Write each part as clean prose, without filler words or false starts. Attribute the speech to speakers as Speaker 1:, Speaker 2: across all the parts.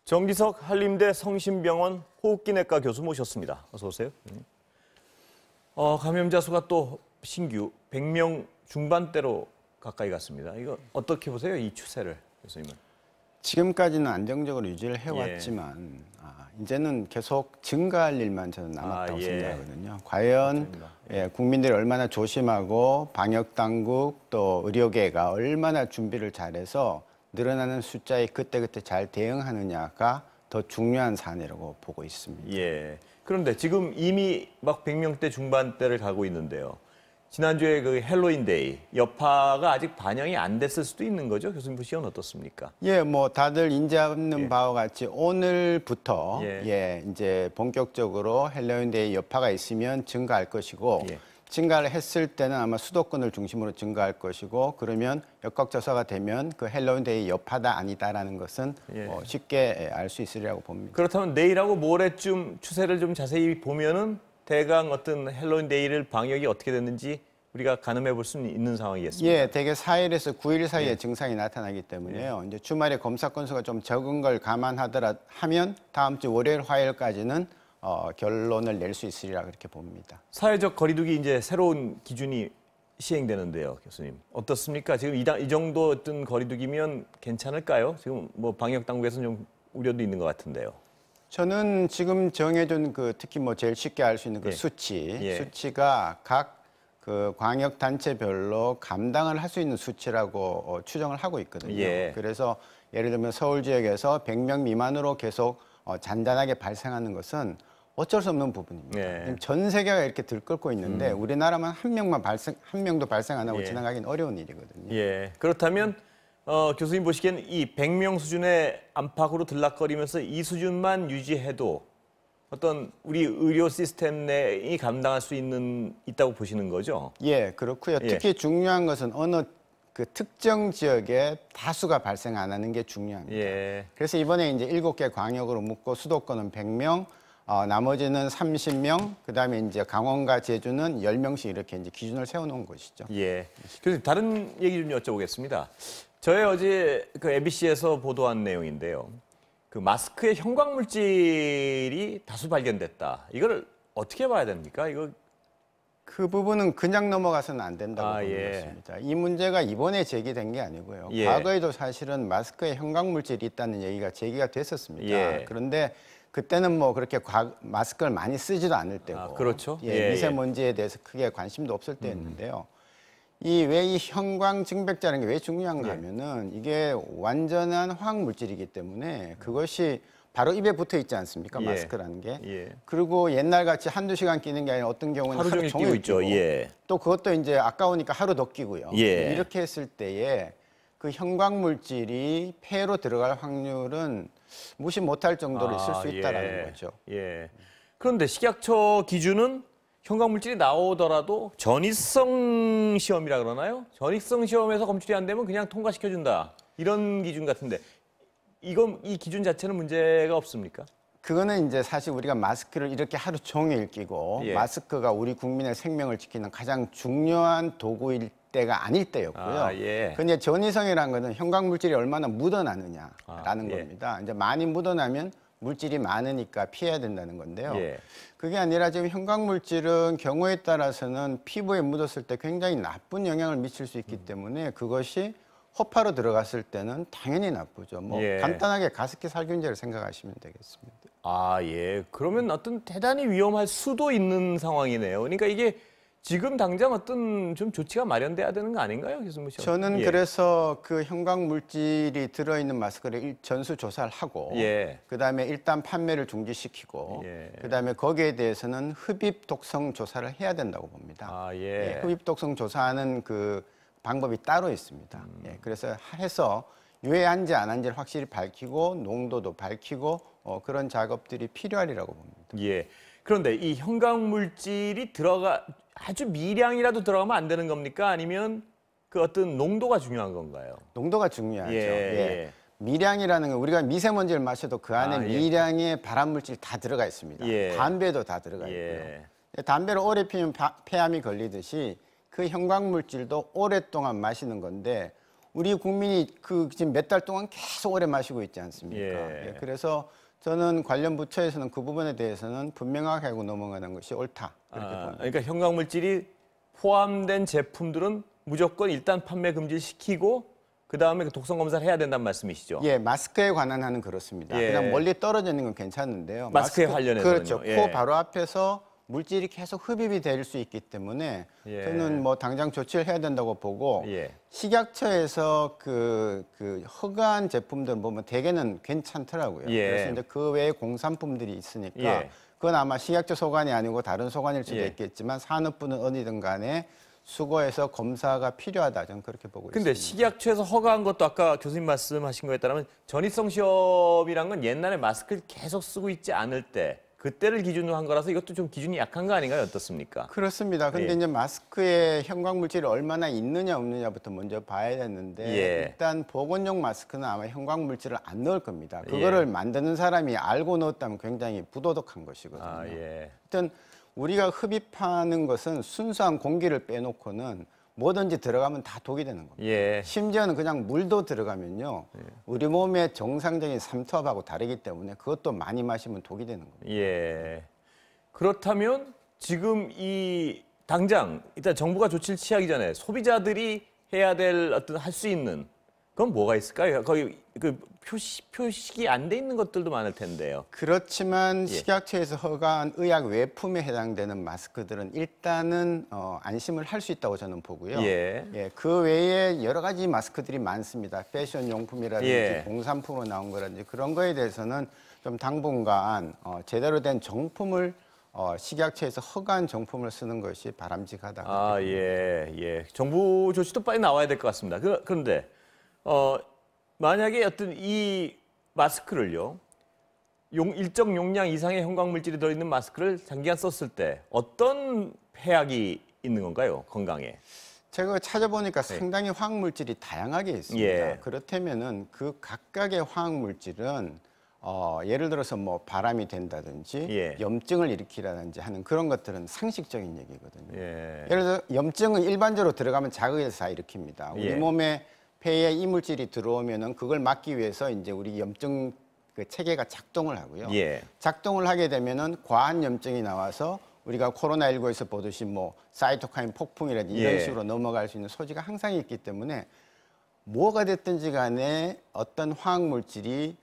Speaker 1: 정기석 한림대 성심병원 호흡기내과 교수 모셨습니다. 어서 오세요. 감염자 수가 또 신규 100명 중반대로 가까이 갔습니다. 이거 어떻게 보세요? 이 추세를, 교수님은?
Speaker 2: 지금까지는 안정적으로 유지를 해왔지만 이제는 계속 증가할 일만 저는 남았다고 생각하거든요. 과연 국민들이 얼마나 조심하고 방역당국 또 의료계가 얼마나 준비를 잘해서 늘어나는 숫자에 그때그때 잘 대응하느냐가 더 중요한 사안이라고 보고 있습니다.
Speaker 1: 예. 그런데 지금 이미 막 100명대 중반대를 가고 있는데요. 지난주에 그 헬로윈데이 여파가 아직 반영이 안 됐을 수도 있는 거죠? 교수님 보시기엔 어떻습니까?
Speaker 2: 예, 뭐 다들 인지하는 바와 같이 오늘부터 이제 본격적으로 헬로윈데이 여파가 있으면 증가할 것이고 증가를 했을 때는 아마 수도권을 중심으로 증가할 것이고 그러면 역학조사가 되면 그 헬로윈데이 여파다 아니다라는 것은 쉽게 알 수 있으리라고 봅니다.
Speaker 1: 그렇다면 내일하고 모레쯤 추세를 좀 자세히 보면은 대강 어떤 헬로윈데이를 방역이 어떻게 됐는지 우리가 가늠해 볼 수 있는 상황이겠습니다.
Speaker 2: 예, 대개 4일에서 9일 사이에 증상이 나타나기 때문에요. 이제 주말에 검사 건수가 좀 적은 걸 하면 다음 주 월요일, 화요일까지는 결론을 낼 수 있으리라 그렇게 봅니다.
Speaker 1: 사회적 거리두기 이제 새로운 기준이 시행되는데요, 교수님. 어떻습니까? 지금 이 정도 어떤 거리두기면 괜찮을까요? 지금 뭐 방역 당국에서는 좀 우려도 있는 것 같은데요.
Speaker 2: 저는 지금 정해준 특히 뭐 제일 쉽게 알 수 있는 수치가 각 그 광역 단체별로 감당을 할 수 있는 수치라고 추정을 하고 있거든요. 그래서 예를 들면 서울 지역에서 100명 미만으로 계속 잔잔하게 발생하는 것은 어쩔 수 없는 부분입니다. 전 세계가 이렇게 들끓고 있는데 우리나라만 한 명도 발생 안 하고 지나가기는 어려운 일이거든요.
Speaker 1: 그렇다면 교수님 보시기엔 이 100명 수준의 안팎으로 들락거리면서 이 수준만 유지해도 어떤 우리 의료 시스템 내이 감당할 수 있다고 보시는 거죠?
Speaker 2: 예, 그렇고요. 특히 중요한 것은 어느 그 특정 지역에 다수가 발생 안 하는 게 중요합니다. 그래서 이번에 이제 7개 광역으로 묶고 수도권은 100명, 나머지는 30명, 그다음에 이제 강원과 제주는 10명씩 이렇게 이제 기준을 세워놓은 것이죠.
Speaker 1: 그래서 다른 얘기 좀 여쭤보겠습니다. 저희 어제 그 MBC에서 보도한 내용인데요. 그 마스크에 형광물질이 다수 발견됐다. 이걸 어떻게 봐야 됩니까?
Speaker 2: 그 부분은 그냥 넘어가서는 안 된다고 보는 것입니다. 이 문제가 이번에 제기된 게 아니고요. 과거에도 사실은 마스크에 형광물질이 있다는 얘기가 제기가 됐었습니다. 그런데 그때는 뭐 그렇게 마스크를 많이 쓰지도 않을 때고 미세먼지에 대해서 크게 관심도 없을 때였는데요. 왜 이 형광 증백자라는 게 왜 중요한가 하면은 이게 완전한 화학 물질이기 때문에 그것이 바로 입에 붙어 있지 않습니까? 마스크라는 게. 그리고 옛날같이 한두 시간 끼는 게 아니라 어떤 경우는 하루 종일 끼고 또 그것도 이제 아까우니까 하루 더 끼고요. 이렇게 했을 때에 그 형광 물질이 폐로 들어갈 확률은 무시 못할 정도로 있을 수 있다라는 거죠.
Speaker 1: 그런데 식약처 기준은 형광물질이 나오더라도 전이성 시험이라 그러나요? 전이성 시험에서 검출이 안 되면 그냥 통과시켜준다. 이런 기준 같은데 이 기준 자체는 문제가 없습니까?
Speaker 2: 그거는 이제 사실 우리가 마스크를 이렇게 하루 종일 끼고 마스크가 우리 국민의 생명을 지키는 가장 중요한 도구일 때가 아닐 때였고요. 근데 전이성이라는 것은 형광물질이 얼마나 묻어나느냐라는 겁니다. 이제 많이 묻어나면 물질이 많으니까 피해야 된다는 건데요. 그게 아니라 지금 형광물질은 경우에 따라서는 피부에 묻었을 때 굉장히 나쁜 영향을 미칠 수 있기 때문에 그것이 호파로 들어갔을 때는 당연히 나쁘죠. 뭐 간단하게 가습기 살균제를 생각하시면 되겠습니다.
Speaker 1: 그러면 어떤 대단히 위험할 수도 있는 상황이네요. 그러니까 이게 지금 당장 어떤 좀 조치가 마련돼야 되는 거 아닌가요, 교수님?
Speaker 2: 저는 그래서 그 형광 물질이 들어있는 마스크를 전수 조사를 하고, 그다음에 일단 판매를 중지시키고, 그다음에 거기에 대해서는 흡입 독성 조사를 해야 된다고 봅니다. 흡입 독성 조사하는 그 방법이 따로 있습니다. 그래서 해서 유해한지 안 한지를 확실히 밝히고 농도도 밝히고 그런 작업들이 필요하리라고 봅니다.
Speaker 1: 그런데 이 형광물질이 아주 미량이라도 들어가면 안 되는 겁니까? 아니면 그 어떤 농도가 중요한 건가요?
Speaker 2: 농도가 중요하죠. 미량이라는 건 우리가 미세먼지를 마셔도 그 안에 미량의 발암물질이 다 들어가 있습니다. 담배도 다 들어가 있고요. 담배를 오래 피우면 폐암이 걸리듯이 그 형광물질도 오랫동안 마시는 건데 우리 국민이 그 지금 몇 달 동안 계속 오래 마시고 있지 않습니까?
Speaker 1: 예.
Speaker 2: 예, 그래서 저는 관련 부처에서는 그 부분에 대해서는 분명하게 하고 넘어가는 것이 옳다. 그렇게 봅니다.
Speaker 1: 그러니까 현강물질이 포함된 제품들은 무조건 일단 판매 금지를 시키고 그다음에 그 독성 검사를 해야 된다는 말씀이시죠?
Speaker 2: 예, 마스크에 관한 한은 그렇습니다.
Speaker 1: 예.
Speaker 2: 그냥 멀리 떨어져 있는 건 괜찮은데요.
Speaker 1: 마스크에 관련해서는요.
Speaker 2: 그렇죠.
Speaker 1: 예.
Speaker 2: 코 바로 앞에서 물질이 계속 흡입이 될 수 있기 때문에
Speaker 1: 예.
Speaker 2: 저는 뭐 당장 조치를 해야 된다고 보고
Speaker 1: 예.
Speaker 2: 식약처에서 그 허가한 제품들 보면 대개는 괜찮더라고요.
Speaker 1: 예.
Speaker 2: 그래서 이제 그 외에 공산품들이 있으니까
Speaker 1: 예.
Speaker 2: 그건 아마 식약처 소관이 아니고 다른 소관일 수도
Speaker 1: 예.
Speaker 2: 있겠지만 산업부는 어디든 간에 수거해서 검사가 필요하다 저는 그렇게 보고
Speaker 1: 근데
Speaker 2: 있습니다.
Speaker 1: 식약처에서 허가한 것도 아까 교수님 말씀하신 거에 따르면 전이성 시험이란 건 옛날에 마스크를 계속 쓰고 있지 않을 때 그때를 기준으로 한 거라서 이것도 좀 기준이 약한 거 아닌가요? 어떻습니까?
Speaker 2: 그렇습니다. 근데
Speaker 1: 예.
Speaker 2: 이제 마스크에 형광물질이 얼마나 있느냐 없느냐부터 먼저 봐야 되는데
Speaker 1: 예.
Speaker 2: 일단 보건용 마스크는 아마 형광물질을 안 넣을 겁니다. 그거를 만드는 사람이 알고 넣었다면 굉장히 부도덕한 것이거든요.
Speaker 1: 예.
Speaker 2: 일단 우리가 흡입하는 것은 순수한 공기를 빼놓고는 뭐든지 들어가면 다 독이 되는 겁니다.
Speaker 1: 예.
Speaker 2: 심지어는 그냥 물도 들어가면요. 우리 몸의 정상적인 삼투압하고 다르기 때문에 그것도 많이 마시면 독이 되는 겁니다.
Speaker 1: 예. 그렇다면 지금 이 당장 일단 정부가 조치를 취하기 전에 소비자들이 해야 될 어떤 할 수 있는 그건 뭐가 있을까요? 거의 그 표식이 안 돼 있는 것들도 많을 텐데요.
Speaker 2: 그렇지만
Speaker 1: 예.
Speaker 2: 식약처에서 허가한 의약 외품에 해당되는 마스크들은 일단은 안심을 할 수 있다고 저는 보고요.
Speaker 1: 예.
Speaker 2: 예, 그 외에 여러 가지 마스크들이 많습니다. 패션 용품이라든지
Speaker 1: 예.
Speaker 2: 공산품으로 나온 거라든지 그런 거에 대해서는 좀 당분간 제대로 된 정품을 식약처에서 허가한 정품을 쓰는 것이 바람직하다.
Speaker 1: 예. 정부 조치도 빨리 나와야 될 것 같습니다. 그런데 만약에 어떤 이 마스크를요, 일정 용량 이상의 형광물질이 들어있는 마스크를 장기간 썼을 때 어떤 해악이 있는 건가요, 건강에?
Speaker 2: 제가 찾아보니까 상당히 화학물질이 다양하게 있습니다.
Speaker 1: 예.
Speaker 2: 그렇다면은 그 각각의 화학물질은 예를 들어서 뭐 바람이 된다든지
Speaker 1: 예.
Speaker 2: 염증을 일으키라든지 하는 그런 것들은 상식적인 얘기거든요.
Speaker 1: 예.
Speaker 2: 예를 들어 염증은 일반적으로 들어가면 자극에서 다 일으킵니다. 우리
Speaker 1: 예.
Speaker 2: 몸에 폐에 이물질이 들어오면은 그걸 막기 위해서 이제 우리 염증 그 체계가 작동을 하고요.
Speaker 1: 예.
Speaker 2: 작동을 하게 되면은 과한 염증이 나와서 우리가 코로나19에서 보듯이 뭐 사이토카인 폭풍이라든지 이런
Speaker 1: 예.
Speaker 2: 식으로 넘어갈 수 있는 소지가 항상 있기 때문에 뭐가 됐든지 간에 어떤 화학물질이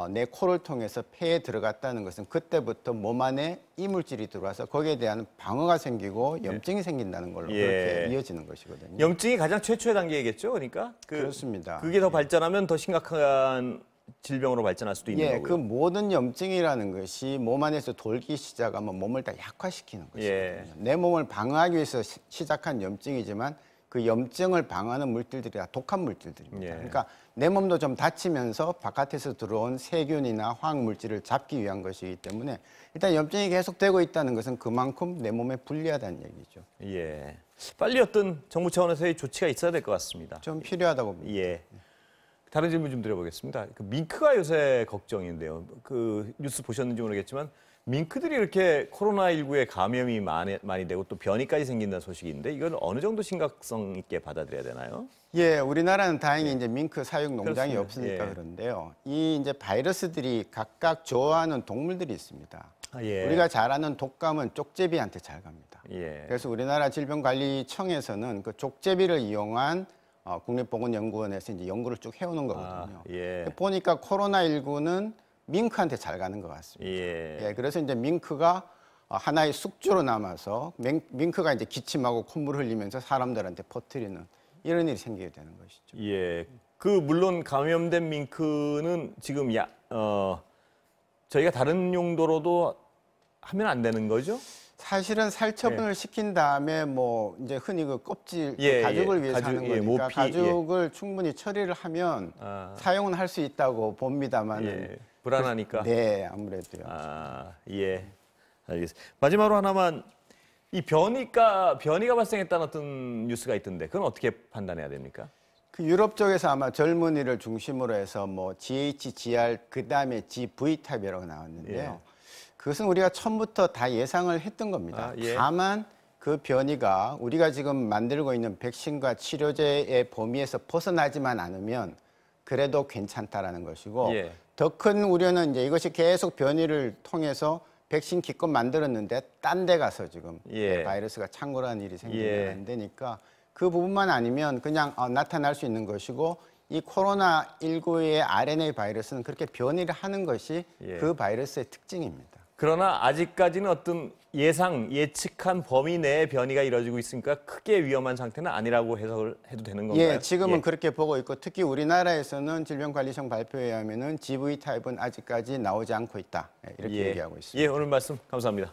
Speaker 2: 내 코를 통해서 폐에 들어갔다는 것은 그때부터 몸 안에 이물질이 들어와서 거기에 대한 방어가 생기고 염증이 생긴다는 걸로 그렇게 이어지는 것이거든요.
Speaker 1: 염증이 가장 최초의 단계이겠죠, 그러니까?
Speaker 2: 그렇습니다.
Speaker 1: 그게 더 발전하면 더 심각한 질병으로 발전할 수도 있는 거고요.
Speaker 2: 그 모든 염증이라는 것이 몸 안에서 돌기 시작하면 몸을 다 약화시키는 것이거든요.
Speaker 1: 예.
Speaker 2: 내 몸을 방어하기 위해서 시작한 염증이지만 그 염증을 방어하는 물질들이 다 독한 물질들입니다.
Speaker 1: 예.
Speaker 2: 그러니까 내 몸도 좀 다치면서 바깥에서 들어온 세균이나 화학물질을 잡기 위한 것이기 때문에 일단 염증이 계속되고 있다는 것은 그만큼 내 몸에 불리하다는 얘기죠.
Speaker 1: 예. 빨리 어떤 정부 차원에서의 조치가 있어야 될 것 같습니다.
Speaker 2: 좀 필요하다고 봅니다.
Speaker 1: 예. 다른 질문 좀 드려보겠습니다. 그 밍크가 요새 걱정인데요. 그 뉴스 보셨는지 모르겠지만 밍크들이 이렇게 코로나19에 감염이 많이 되고 또 변이까지 생긴다는 소식이 있는데 이건 어느 정도 심각성 있게 받아들여야 되나요?
Speaker 2: 예, 우리나라는 다행히 이제 밍크 사육 농장이
Speaker 1: 그렇습니다.
Speaker 2: 없으니까
Speaker 1: 예.
Speaker 2: 그런데요. 이 이제 바이러스들이 각각 좋아하는 동물들이 있습니다.
Speaker 1: 예.
Speaker 2: 우리가 잘 아는 독감은 쪽제비한테 잘 갑니다.
Speaker 1: 예.
Speaker 2: 그래서 우리나라 질병관리청에서는 그 쪽제비를 이용한 국립보건연구원에서 이제 연구를 쭉 해오는 거거든요.
Speaker 1: 예.
Speaker 2: 보니까 코로나19는 밍크한테 잘 가는 것 같습니다.
Speaker 1: 예.
Speaker 2: 그래서 이제 밍크가 하나의 숙주로 남아서 밍크가 이제 기침하고 콧물 흘리면서 사람들한테 퍼뜨리는 이런 일이 생기게 되는 것이죠.
Speaker 1: 예. 물론 감염된 밍크는 지금 저희가 다른 용도로도 하면 안 되는 거죠?
Speaker 2: 사실은 살처분을 시킨 다음에 뭐 이제 흔히 그 껍질
Speaker 1: 예,
Speaker 2: 가죽을
Speaker 1: 예.
Speaker 2: 위해서
Speaker 1: 가죽,
Speaker 2: 하는
Speaker 1: 예,
Speaker 2: 거니까
Speaker 1: 모피,
Speaker 2: 가죽을 충분히 처리를 하면 사용은 할 수 있다고 봅니다만
Speaker 1: 예. 불안하니까.
Speaker 2: 네, 아무래도요.
Speaker 1: 예. 알겠습니다. 마지막으로 하나만 이 변이가 발생했다는 어떤 뉴스가 있던데 그건 어떻게 판단해야 됩니까?
Speaker 2: 그 유럽 쪽에서 아마 젊은이를 중심으로 해서 뭐 GHGR 그다음에 GV 타입이라고 나왔는데요.
Speaker 1: 예.
Speaker 2: 그것은 우리가 처음부터 다 예상을 했던 겁니다.
Speaker 1: 예.
Speaker 2: 다만 그 변이가 우리가 지금 만들고 있는 백신과 치료제의 범위에서 벗어나지만 않으면 그래도 괜찮다라는 것이고
Speaker 1: 예.
Speaker 2: 더 큰 우려는 이제 이것이 계속 변이를 통해서 백신 기껏 만들었는데 딴 데 가서 지금
Speaker 1: 예.
Speaker 2: 바이러스가 창궐하는 일이 생기면
Speaker 1: 예.
Speaker 2: 안 되니까 그 부분만 아니면 그냥 나타날 수 있는 것이고 이 코로나19의 RNA 바이러스는 그렇게 변이를 하는 것이
Speaker 1: 예.
Speaker 2: 그 바이러스의 특징입니다.
Speaker 1: 그러나 아직까지는 어떤 예측한 범위 내의 변이가 이루어지고 있으니까 크게 위험한 상태는 아니라고 해석을 해도 되는 건가요?
Speaker 2: 예, 지금은 그렇게 보고 있고 특히 우리나라에서는 질병관리청 발표에 의하면은 GV 타입은 아직까지 나오지 않고 있다. 이렇게 얘기하고 있습니다.
Speaker 1: 예, 오늘 말씀 감사합니다.